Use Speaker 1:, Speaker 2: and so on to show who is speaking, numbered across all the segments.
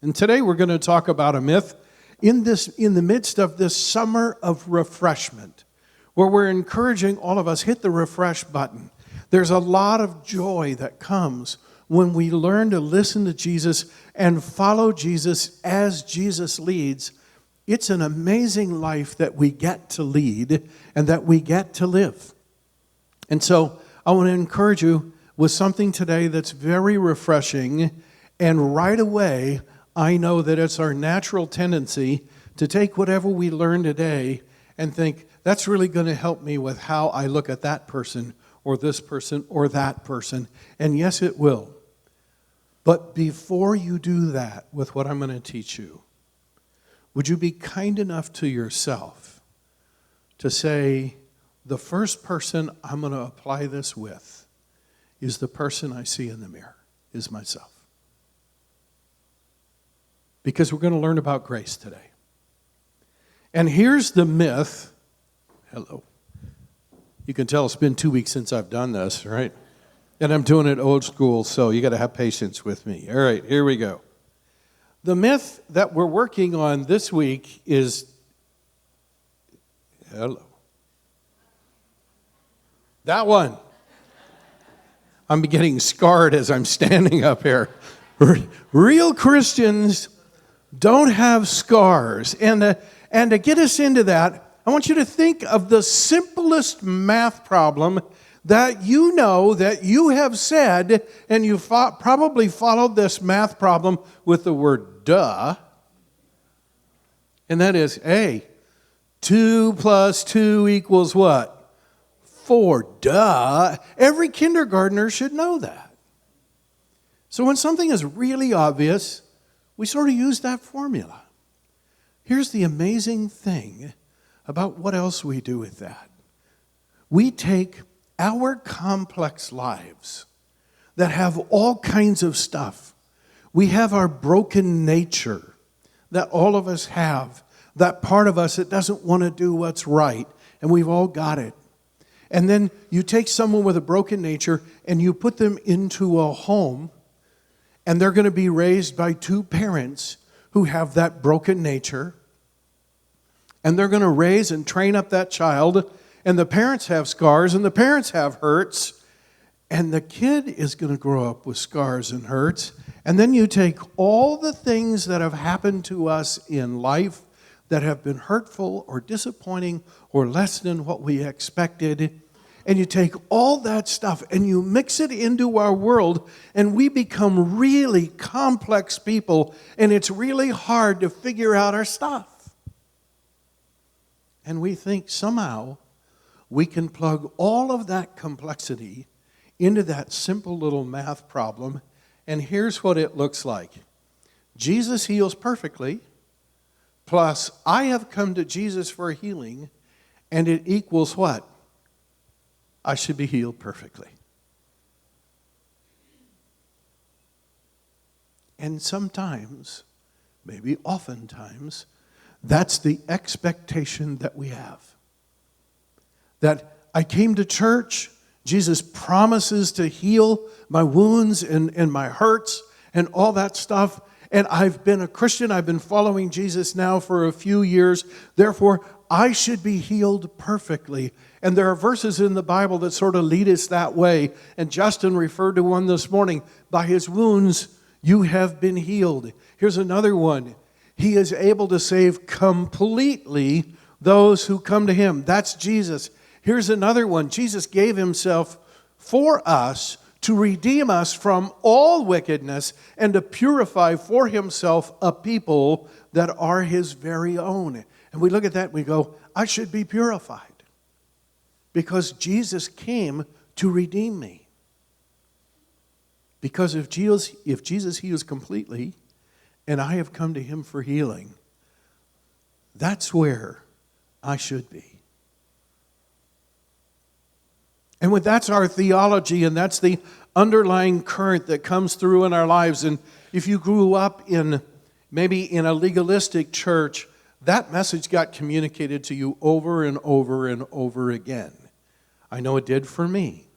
Speaker 1: And today we're going to talk about a myth in the midst of this summer of refreshment, where we're encouraging all of us, hit the refresh button. There's a lot of joy that comes when we learn to listen to Jesus and follow Jesus as Jesus leads. It's an amazing life that we get to lead and that we get to live. And so I want to encourage you with something today that's very refreshing. And right away, I know that it's our natural tendency to take whatever we learn today and think, that's really going to help me with how I look at that person or this person or that person. And yes, it will. But before you do that with what I'm going to teach you, would you be kind enough to yourself to say, the first person I'm going to apply this with is the person I see in the mirror, is myself. Because we're going to learn about grace today. And here's the myth. Hello. You can tell it's been 2 weeks since I've done this, right? And I'm doing it old school, so you got to have patience with me. All right, here we go. The myth that we're working on this week is, hello. That one. I'm getting scarred as I'm standing up here. Real Christians don't have scars. And to get us into that, I want you to think of the simplest math problem that you know that you have said, and you probably followed this math problem with the word duh. And that is, hey, 2 plus 2 equals what? 4. Duh. Every kindergartner should know that. So when something is really obvious, we sort of use that formula. Here's the amazing thing about what else we do with that. We take our complex lives that have all kinds of stuff. We have our broken nature that all of us have, that part of us that doesn't want to do what's right, and we've all got it. And then you take someone with a broken nature and you put them into a home, and they're going to be raised by 2 parents who have that broken nature. And they're going to raise and train up that child. And the parents have scars and the parents have hurts. And the kid is going to grow up with scars and hurts. And then you take all the things that have happened to us in life that have been hurtful or disappointing or less than what we expected. And you take all that stuff and you mix it into our world, and we become really complex people, and it's really hard to figure out our stuff. And we think somehow we can plug all of that complexity into that simple little math problem, and here's what it looks like. Jesus heals perfectly, plus I have come to Jesus for healing, and it equals what? I should be healed perfectly. And sometimes, maybe oftentimes, that's the expectation that we have. That I came to church, Jesus promises to heal my wounds and my hurts and all that stuff. And I've been a Christian, I've been following Jesus now for a few years. Therefore, I should be healed perfectly. And there are verses in the Bible that sort of lead us that way. And Justin referred to one this morning. By his wounds, you have been healed. Here's another one. He is able to save completely those who come to him. That's Jesus. Here's another one. Jesus gave himself for us to redeem us from all wickedness and to purify for himself a people that are his very own. And we look at that and we go, I should be purified because Jesus came to redeem me. Because if Jesus heals completely and I have come to him for healing, that's where I should be. And that's our theology, and that's the underlying current that comes through in our lives. And if you grew up maybe in a legalistic church, that message got communicated to you over and over and over again. I know it did for me.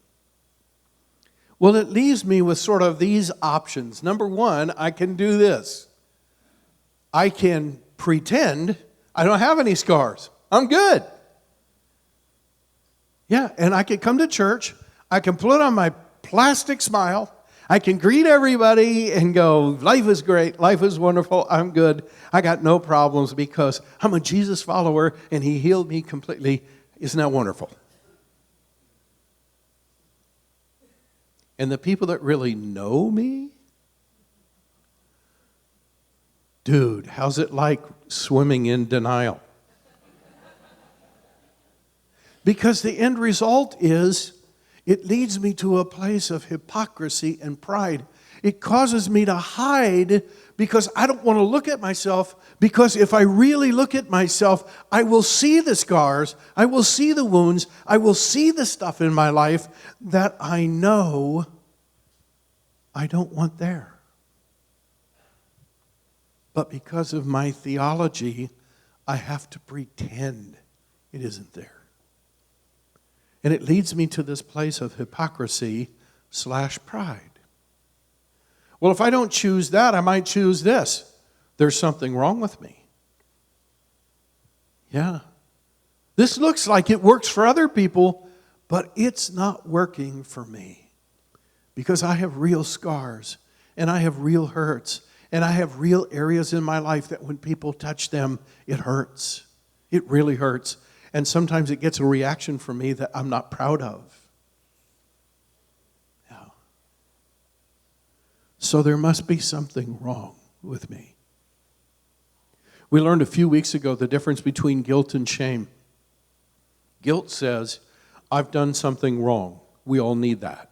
Speaker 1: Well, it leaves me with sort of these options. Number one, I can do this. I can pretend I don't have any scars. I'm good. Yeah, and I can come to church. I can put on my plastic smile. I can greet everybody and go, life is great. Life is wonderful. I'm good. I got no problems because I'm a Jesus follower and He healed me completely. Isn't that wonderful? And the people that really know me, dude, how's it like swimming in denial? Because the end result is, it leads me to a place of hypocrisy and pride. It causes me to hide because I don't want to look at myself, because if I really look at myself, I will see the scars, I will see the wounds, I will see the stuff in my life that I know I don't want there. But because of my theology, I have to pretend it isn't there. And it leads me to this place of hypocrisy/pride. Well, if I don't choose that, I might choose this. There's something wrong with me. Yeah. This looks like it works for other people, but it's not working for me. Because I have real scars, and I have real hurts, and I have real areas in my life that when people touch them, it hurts. It really hurts. And sometimes it gets a reaction from me that I'm not proud of. Yeah. So there must be something wrong with me. We learned a few weeks ago the difference between guilt and shame. Guilt says, I've done something wrong. We all need that.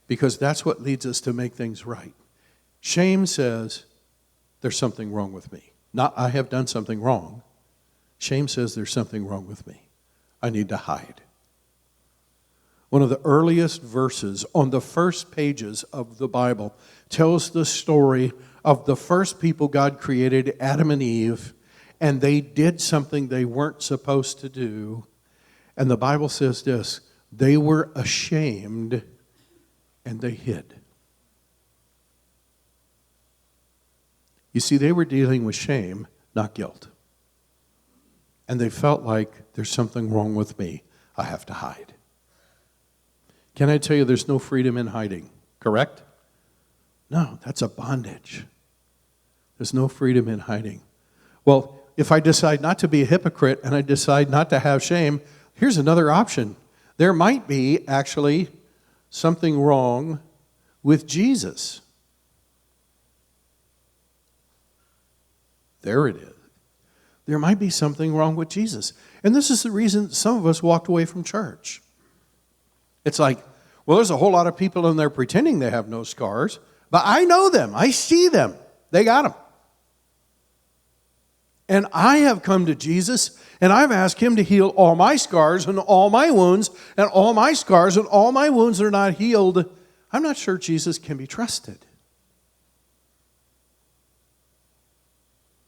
Speaker 1: Because that's what leads us to make things right. Shame says, there's something wrong with me. Not, I have done something wrong. Shame says there's something wrong with me. I need to hide. One of the earliest verses on the first pages of the Bible tells the story of the first people God created, Adam and Eve, and they did something they weren't supposed to do. And the Bible says this, they were ashamed and they hid. You see, they were dealing with shame, not guilt. And they felt like there's something wrong with me. I have to hide. Can I tell you there's no freedom in hiding, correct? No, that's a bondage. There's no freedom in hiding. Well, if I decide not to be a hypocrite and I decide not to have shame, here's another option. There might be actually something wrong with Jesus. There it is. There might be something wrong with Jesus. And this is the reason some of us walked away from church. It's like, well, there's a whole lot of people in there pretending they have no scars, but I know them. I see them. They got them. And I have come to Jesus, and I've asked Him to heal all my scars and all my wounds, and all my scars and all my wounds are not healed. I'm not sure Jesus can be trusted.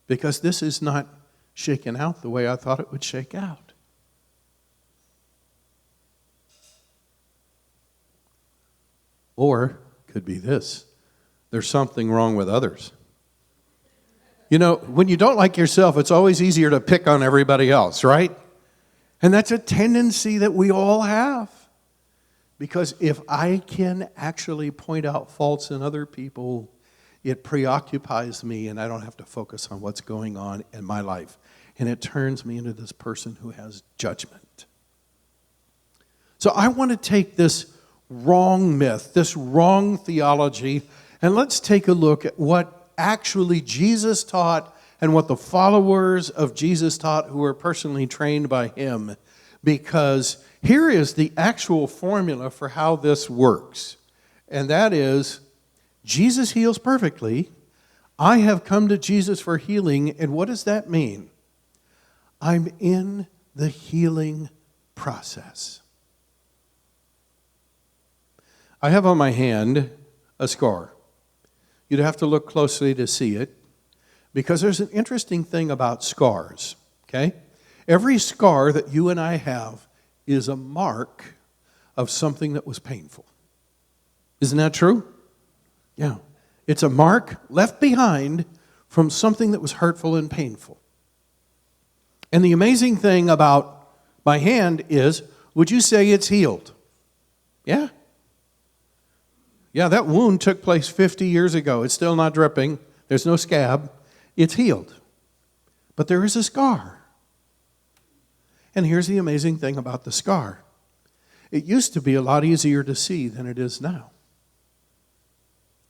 Speaker 1: Because this is not shaken out the way I thought it would shake out. Or, could be this, there's something wrong with others. You know, when you don't like yourself, it's always easier to pick on everybody else, right? And that's a tendency that we all have. Because if I can actually point out faults in other people, it preoccupies me and I don't have to focus on what's going on in my life. And it turns me into this person who has judgment. So I want to take this wrong myth, this wrong theology, and let's take a look at what actually Jesus taught and what the followers of Jesus taught who were personally trained by Him. Because here is the actual formula for how this works. And that is, Jesus heals perfectly. I have come to Jesus for healing. And what does that mean? I'm in the healing process. I have on my hand a scar. You'd have to look closely to see it, because there's an interesting thing about scars, okay? Every scar that you and I have is a mark of something that was painful. Isn't that true? Yeah. It's a mark left behind from something that was hurtful and painful. And the amazing thing about my hand is, would you say it's healed? Yeah. Yeah, that wound took place 50 years ago. It's still not dripping. There's no scab. It's healed. But there is a scar. And here's the amazing thing about the scar. It used to be a lot easier to see than it is now.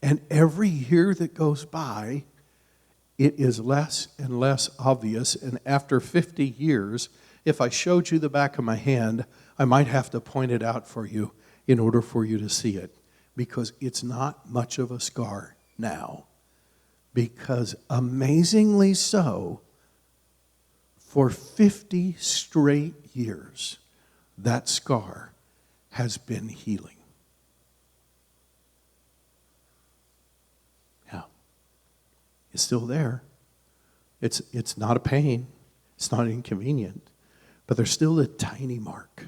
Speaker 1: And every year that goes by, it is less and less obvious. And after 50 years, if I showed you the back of my hand, I might have to point it out for you in order for you to see it. Because it's not much of a scar now. Because amazingly so, for 50 straight years, that scar has been healing. Yeah. It's still there. It's not a pain. It's not inconvenient. But there's still a tiny mark.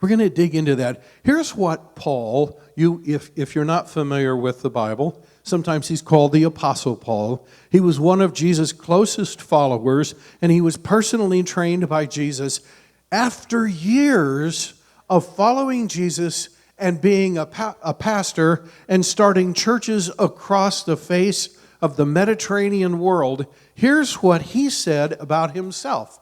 Speaker 1: We're going to dig into that. Here's what Paul, if you're not familiar with the Bible, sometimes he's called the Apostle Paul. He was one of Jesus' closest followers, and he was personally trained by Jesus. After years of following Jesus and being a pastor and starting churches across the face of the Mediterranean world, here's what he said about himself,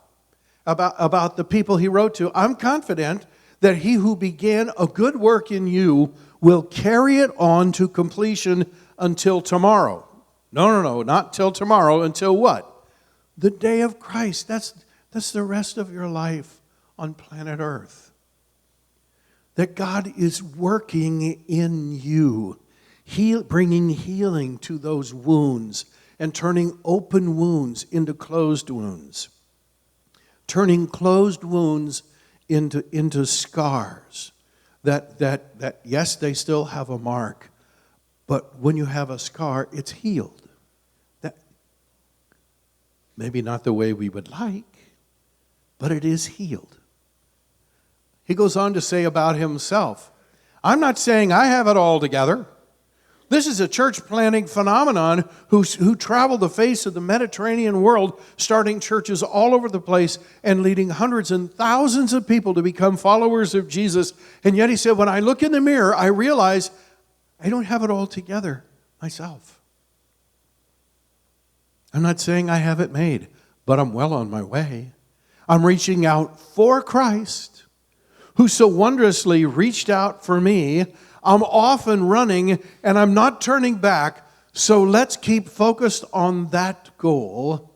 Speaker 1: about the people he wrote to. I'm confident that he who began a good work in you will carry it on to completion until tomorrow. No, not till tomorrow. Until what? The day of Christ. That's the rest of your life on planet Earth. That God is working in you, bringing healing to those wounds and turning open wounds into closed wounds. Turning closed wounds into scars that yes, they still have a mark, but when you have a scar, it's healed. That maybe not the way we would like, but it is healed. He goes on to say about himself, I'm not saying I have it all together. This is a church planting phenomenon who traveled the face of the Mediterranean world, starting churches all over the place and leading hundreds and thousands of people to become followers of Jesus. And yet he said, when I look in the mirror, I realize I don't have it all together myself. I'm not saying I have it made, but I'm well on my way. I'm reaching out for Christ, who so wondrously reached out for me. I'm off and running, and I'm not turning back. So let's keep focused on that goal.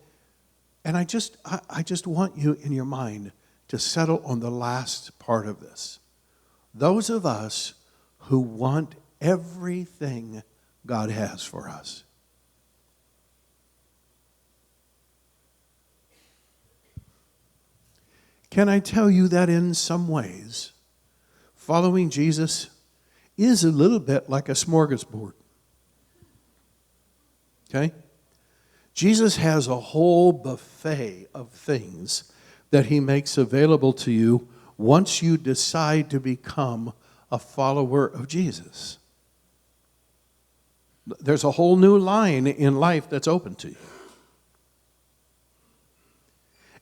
Speaker 1: And I just want you in your mind to settle on the last part of this. Those of us who want everything God has for us. Can I tell you that in some ways, following Jesus is a little bit like a smorgasbord. Okay? Jesus has a whole buffet of things that he makes available to you once you decide to become a follower of Jesus. There's a whole new line in life that's open to you.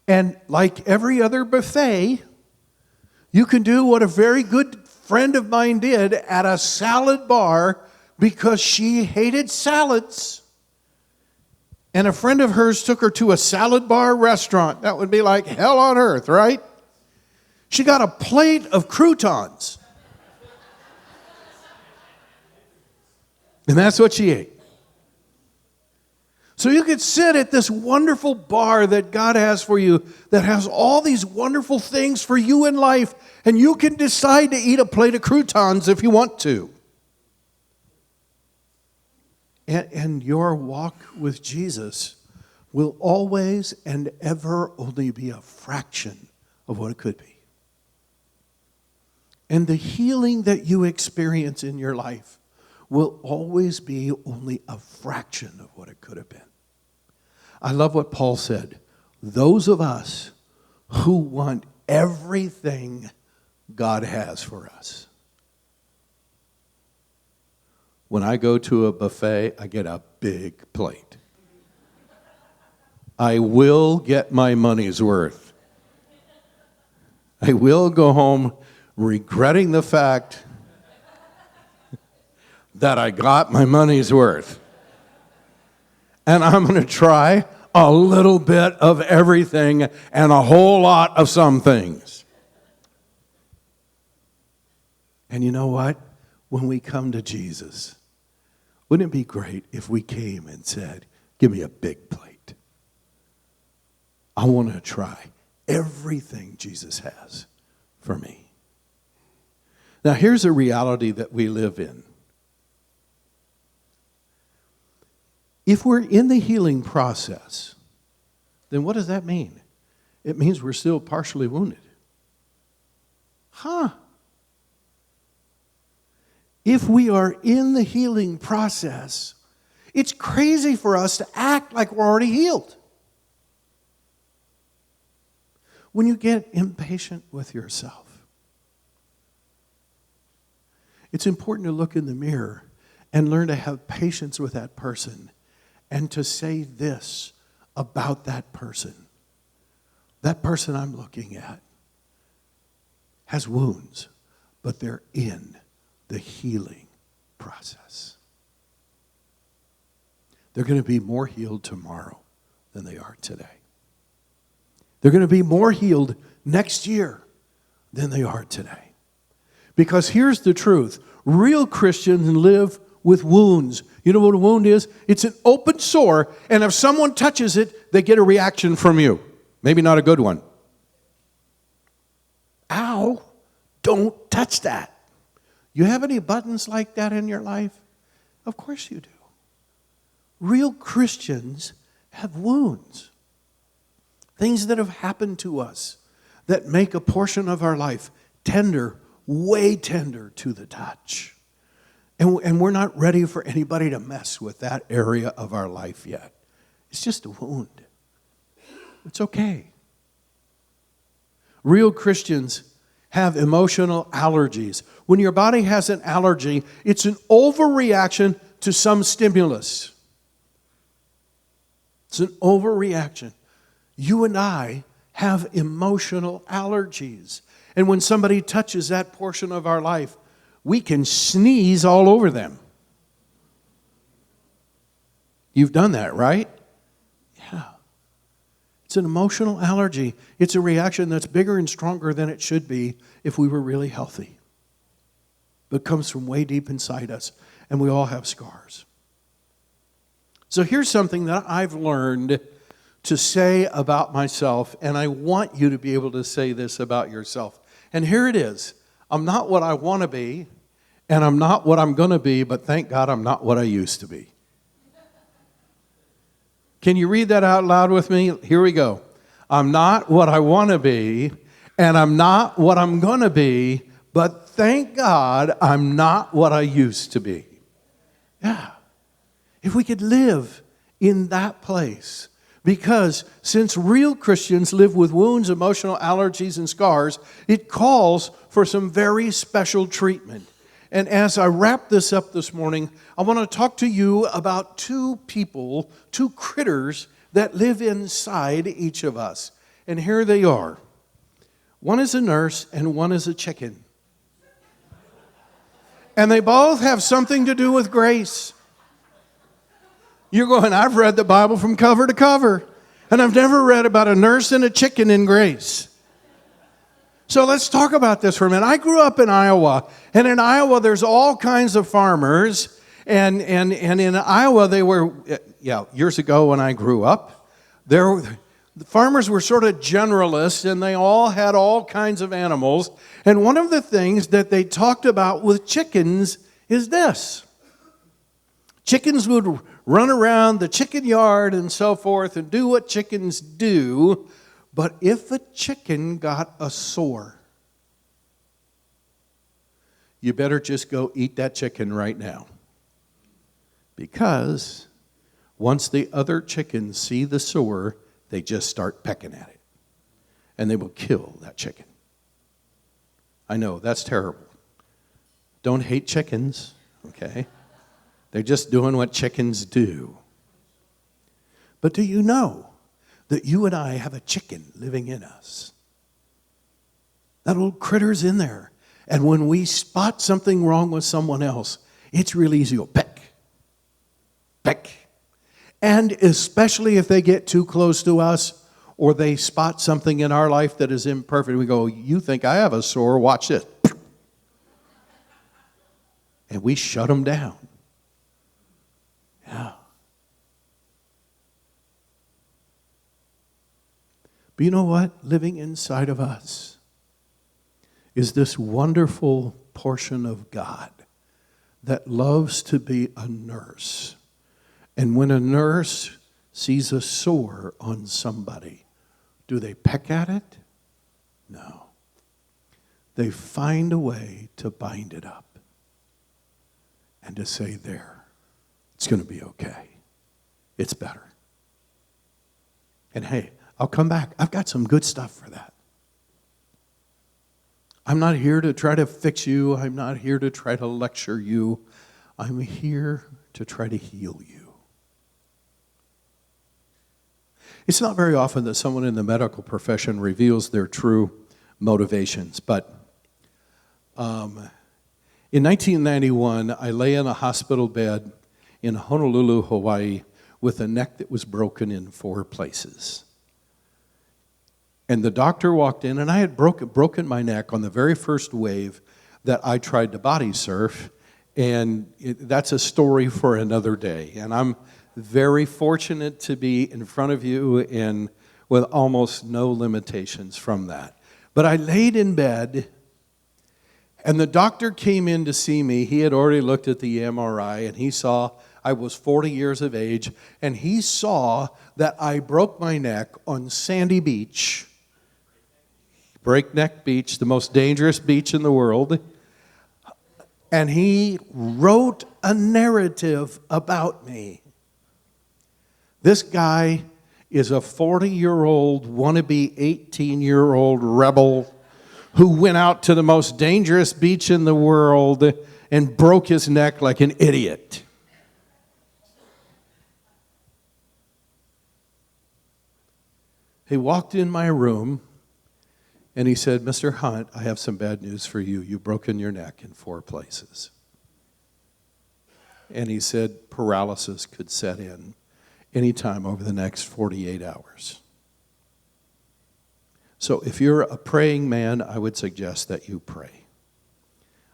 Speaker 1: And like every other buffet, you can do what a very good friend of mine did at a salad bar because she hated salads. And a friend of hers took her to a salad bar restaurant. That would be like hell on earth, right? She got a plate of croutons. And that's what she ate. So you could sit at this wonderful bar that God has for you that has all these wonderful things for you in life, and you can decide to eat a plate of croutons if you want to. And your walk with Jesus will always and ever only be a fraction of what it could be. And the healing that you experience in your life will always be only a fraction of what it could have been. I love what Paul said. Those of us who want everything God has for us. when I go to a buffet, I get a big plate. I will get my money's worth. I will go home regretting the fact that I got my money's worth. And I'm going to try a little bit of everything and a whole lot of some things. And you know what? When we come to Jesus, wouldn't it be great if we came and said, give me a big plate. I want to try everything Jesus has for me. Now, here's a reality that we live in. If we're in the healing process, then what does that mean? It means we're still partially wounded. If we are in the healing process, it's crazy for us to act like we're already healed. When you get impatient with yourself, it's important to look in the mirror and learn to have patience with that person and to say this about that person. That person I'm looking at has wounds, but they're in the healing process. They're going to be more healed tomorrow than they are today. They're going to be more healed next year than they are today. Because here's the truth. Real Christians live with wounds. You know what a wound is? It's an open sore, and if someone touches it, they get a reaction from you. Maybe not a good one. Ow, don't touch that. You have any buttons like that in your life? Of course you do. Real Christians have wounds. Things that have happened to us that make a portion of our life tender, way tender to the touch. And we're not ready for anybody to mess with that area of our life yet. It's just a wound. It's okay. Real Christians have emotional allergies. When your body has an allergy, it's an overreaction to some stimulus. It's an overreaction. You and I have emotional allergies. And when somebody touches that portion of our life, we can sneeze all over them. You've done that, right? Yeah. It's an emotional allergy. It's a reaction that's bigger and stronger than it should be if we were really healthy. But it comes from way deep inside us, and we all have scars. So here's something that I've learned to say about myself, and I want you to be able to say this about yourself. And here it is. I'm not what I want to be, and I'm not what I'm going to be, but thank God I'm not what I used to be. Can you read that out loud with me? Here we go. I'm not what I want to be, and I'm not what I'm going to be, but thank God I'm not what I used to be. Yeah. If we could live in that place. Because since real Christians live with wounds, emotional allergies, and scars, it calls for some very special treatment. And as I wrap this up this morning, I want to talk to you about two people, two critters that live inside each of us. And here they are. One is a nurse and one is a chicken. And they both have something to do with grace. You're going, I've read the Bible from cover to cover, and I've never read about a nurse and a chicken in grace. So let's talk about this for a minute. I grew up in Iowa, and in Iowa there's all kinds of farmers, and in Iowa they were, years ago when I grew up, the farmers were sort of generalists, and they all had all kinds of animals, and one of the things that they talked about with chickens is this. Chickens would run around the chicken yard and so forth and do what chickens do. But if a chicken got a sore, you better just go eat that chicken right now. Because once the other chickens see the sore, they just start pecking at it. And they will kill that chicken. I know, that's terrible. Don't hate chickens, okay? They're just doing what chickens do. But do you know that you and I have a chicken living in us? That little critter's in there. And when we spot something wrong with someone else, it's really easy to go peck, peck. And especially if they get too close to us or they spot something in our life that is imperfect, we go, you think I have a sore? Watch this. And we shut them down. Yeah. But you know what? Living inside of us is this wonderful portion of God that loves to be a nurse. And when a nurse sees a sore on somebody, do they peck at it? No. They find a way to bind it up and to say, there, it's going to be okay. It's better. And hey, I'll come back. I've got some good stuff for that. I'm not here to try to fix you. I'm not here to try to lecture you. I'm here to try to heal you. It's not very often that someone in the medical profession reveals their true motivations, but in 1991, I lay in a hospital bed in Honolulu, Hawaii, with a neck that was broken in 4 places. And the doctor walked in, and I had broken my neck on the very first wave that I tried to body surf, and that's a story for another day. And I'm very fortunate to be in front of you and with almost no limitations from that. But I laid in bed, and the doctor came in to see me. He had already looked at the MRI, and he saw I was 40 years of age, and he saw that I broke my neck on Sandy Beach, Breakneck Beach, the most dangerous beach in the world. And he wrote a narrative about me. This guy is a 40-year-old, wannabe 18-year-old rebel who went out to the most dangerous beach in the world and broke his neck like an idiot. He walked in my room and he said, Mr. Hunt, I have some bad news for you. You've broken your neck in 4 places. And he said paralysis could set in anytime over the next 48 hours. So if you're a praying man, I would suggest that you pray.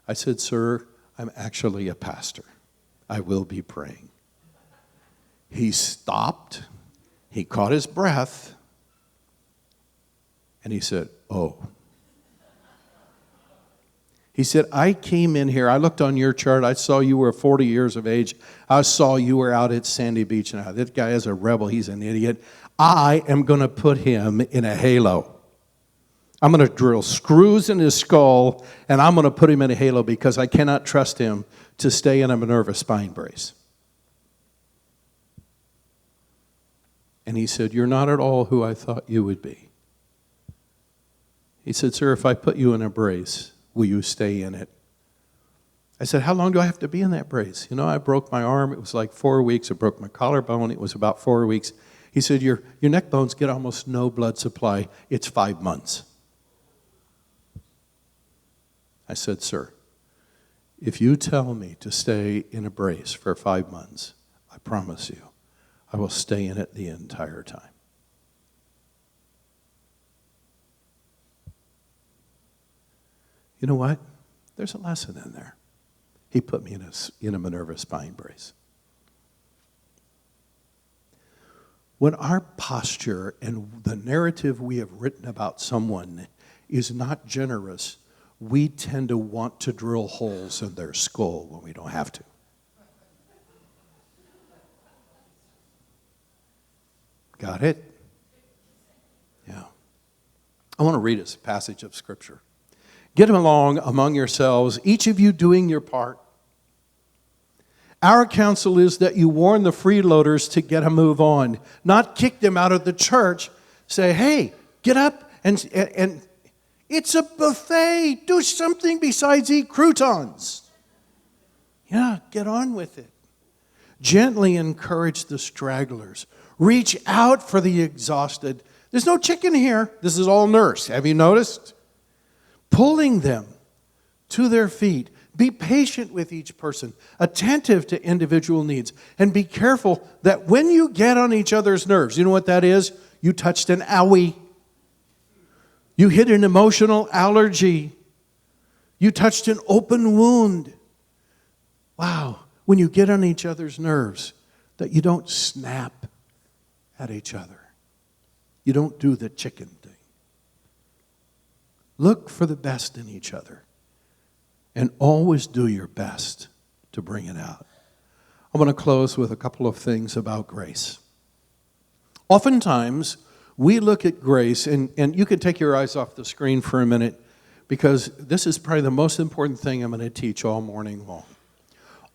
Speaker 1: I said, sir, I'm actually a pastor. I will be praying. He stopped. He caught his breath. And he said, oh. He said, I came in here, I looked on your chart, I saw you were 40 years of age. I saw you were out at Sandy Beach. Now, this guy is a rebel, he's an idiot. I am going to put him in a halo. I'm going to drill screws in his skull, and I'm going to put him in a halo because I cannot trust him to stay in a Minerva spine brace. And he said, you're not at all who I thought you would be. He said, sir, if I put you in a brace, will you stay in it? I said, how long do I have to be in that brace? You know, I broke my arm. It was like 4 weeks. I broke my collarbone. It was about 4 weeks. He said, your neck bones get almost no blood supply. It's 5 months. I said, sir, if you tell me to stay in a brace for 5 months, I promise you, I will stay in it the entire time. You know what? There's a lesson in there. He put me in a Minerva spine brace. When our posture and the narrative we have written about someone is not generous, we tend to want to drill holes in their skull when we don't have to. Got it? Yeah. I want to read us a passage of Scripture. Get along among yourselves, each of you doing your part. Our counsel is that you warn the freeloaders to get a move on, not kick them out of the church. Say, hey, get up and it's a buffet. Do something besides eat croutons. Yeah, get on with it. Gently encourage the stragglers. Reach out for the exhausted. There's no chicken here. This is all nurse. Have you noticed? Pulling them to their feet. Be patient with each person, attentive to individual needs, and be careful that when you get on each other's nerves, you know what that is? You touched an owie. You hit an emotional allergy. You touched an open wound. Wow, when you get on each other's nerves, that you don't snap at each other. You don't do the chicken thing. Look for the best in each other. And always do your best to bring it out. I want to close with a couple of things about grace. Oftentimes, we look at grace, and you can take your eyes off the screen for a minute, because this is probably the most important thing I'm going to teach all morning long.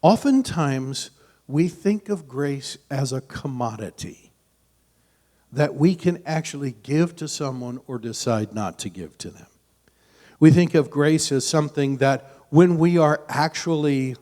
Speaker 1: Oftentimes, we think of grace as a commodity that we can actually give to someone or decide not to give to them. We think of grace as something that when we are actually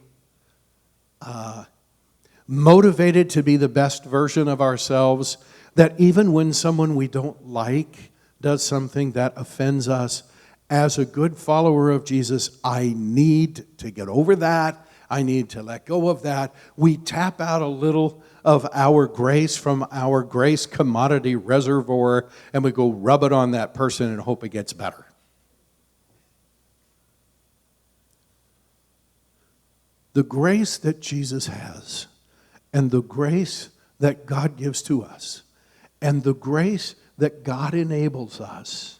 Speaker 1: motivated to be the best version of ourselves, that even when someone we don't like does something that offends us, as a good follower of Jesus, I need to get over that. I need to let go of that. We tap out a little of our grace from our grace commodity reservoir, and we go rub it on that person and hope it gets better. The grace that Jesus has, and the grace that God gives to us, and the grace that God enables us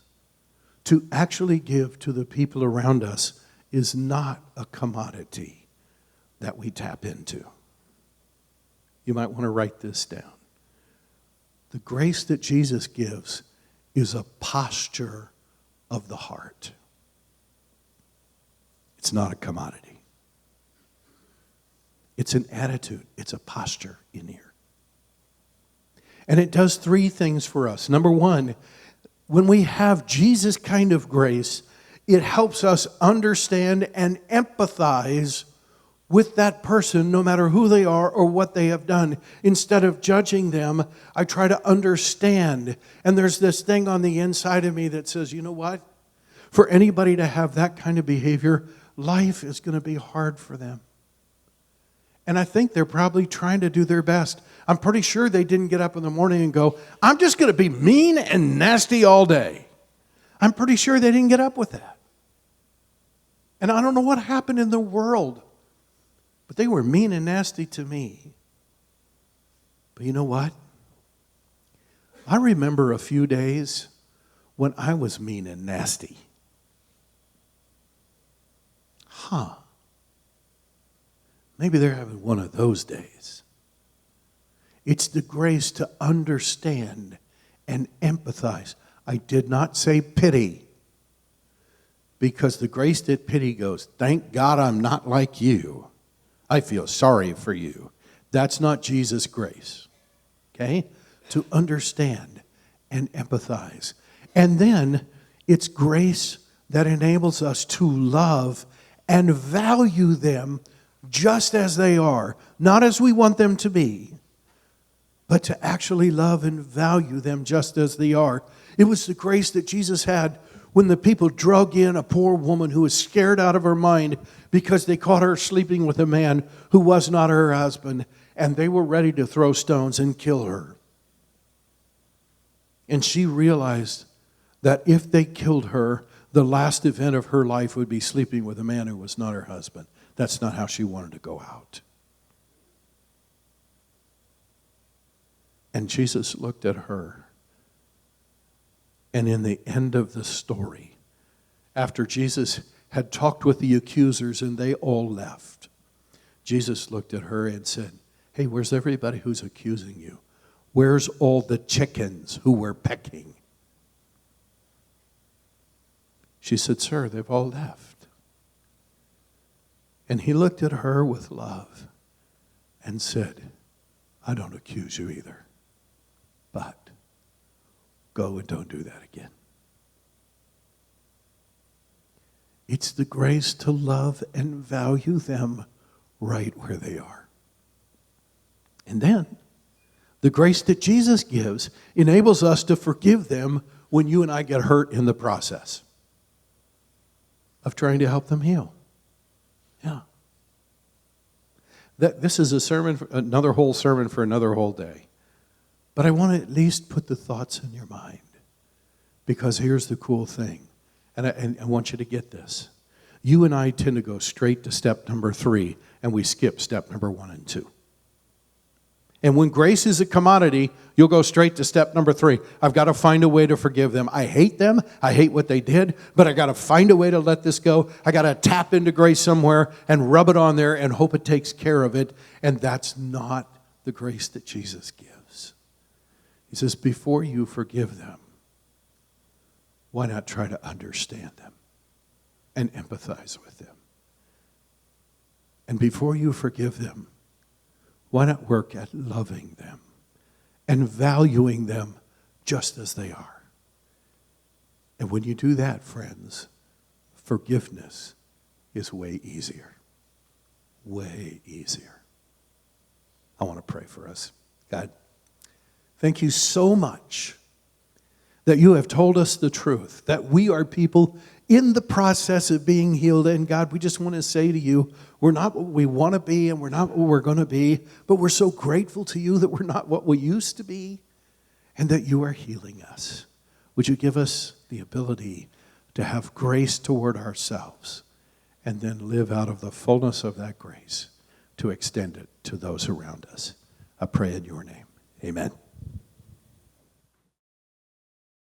Speaker 1: to actually give to the people around us is not a commodity that we tap into. You might want to write this down. The grace that Jesus gives is a posture of the heart. It's not a commodity. It's an attitude. It's a posture in here. And it does three things for us. Number one, when we have Jesus kind of grace, it helps us understand and empathize with that person, no matter who they are or what they have done. Instead of judging them, I try to understand. And there's this thing on the inside of me that says, you know what? For anybody to have that kind of behavior, life is going to be hard for them. And I think they're probably trying to do their best. I'm pretty sure they didn't get up in the morning and go, I'm just going to be mean and nasty all day. I'm pretty sure they didn't get up with that. And I don't know what happened in the world, but they were mean and nasty to me. But you know what? I remember a few days when I was mean and nasty. Maybe they're having one of those days. It's the grace to understand and empathize. I did not say pity, because the grace that pity goes, thank God I'm not like you. I feel sorry for you. That's not Jesus' grace. Okay? To understand and empathize. And then it's grace that enables us to love and value them just as they are, not as we want them to be, but to actually love and value them just as they are. It was the grace that Jesus had when the people drug in a poor woman who was scared out of her mind because they caught her sleeping with a man who was not her husband, and they were ready to throw stones and kill her. And she realized that if they killed her, the last event of her life would be sleeping with a man who was not her husband. That's not how she wanted to go out. And Jesus looked at her. And in the end of the story, after Jesus had talked with the accusers and they all left, Jesus looked at her and said, hey, where's everybody who's accusing you? Where's all the chickens who were pecking? She said, sir, they've all left. And he looked at her with love and said, I don't accuse you either, but go and don't do that again. It's the grace to love and value them right where they are. And then the grace that Jesus gives enables us to forgive them when you and I get hurt in the process of trying to help them heal. Yeah. This is a sermon, another whole sermon for another whole day. But I want to at least put the thoughts in your mind. Because here's the cool thing. And I want you to get this. You and I tend to go straight to step number 3, and we skip step number 1 and 2. And when grace is a commodity, you'll go straight to step number 3. I've got to find a way to forgive them. I hate them. I hate what they did. But I got to find a way to let this go. I got to tap into grace somewhere and rub it on there and hope it takes care of it. And that's not the grace that Jesus gives. He says, before you forgive them, why not try to understand them and empathize with them? And before you forgive them, why not work at loving them and valuing them just as they are? And when you do that, friends, forgiveness is way easier. Way easier. I want to pray for us. God, thank you so much that you have told us the truth, that we are people in the process of being healed. And God, we just want to say to you, we're not what we want to be and we're not what we're going to be, but we're so grateful to you that we're not what we used to be and that you are healing us. Would you give us the ability to have grace toward ourselves and then live out of the fullness of that grace to extend it to those around us? I pray in your name. Amen.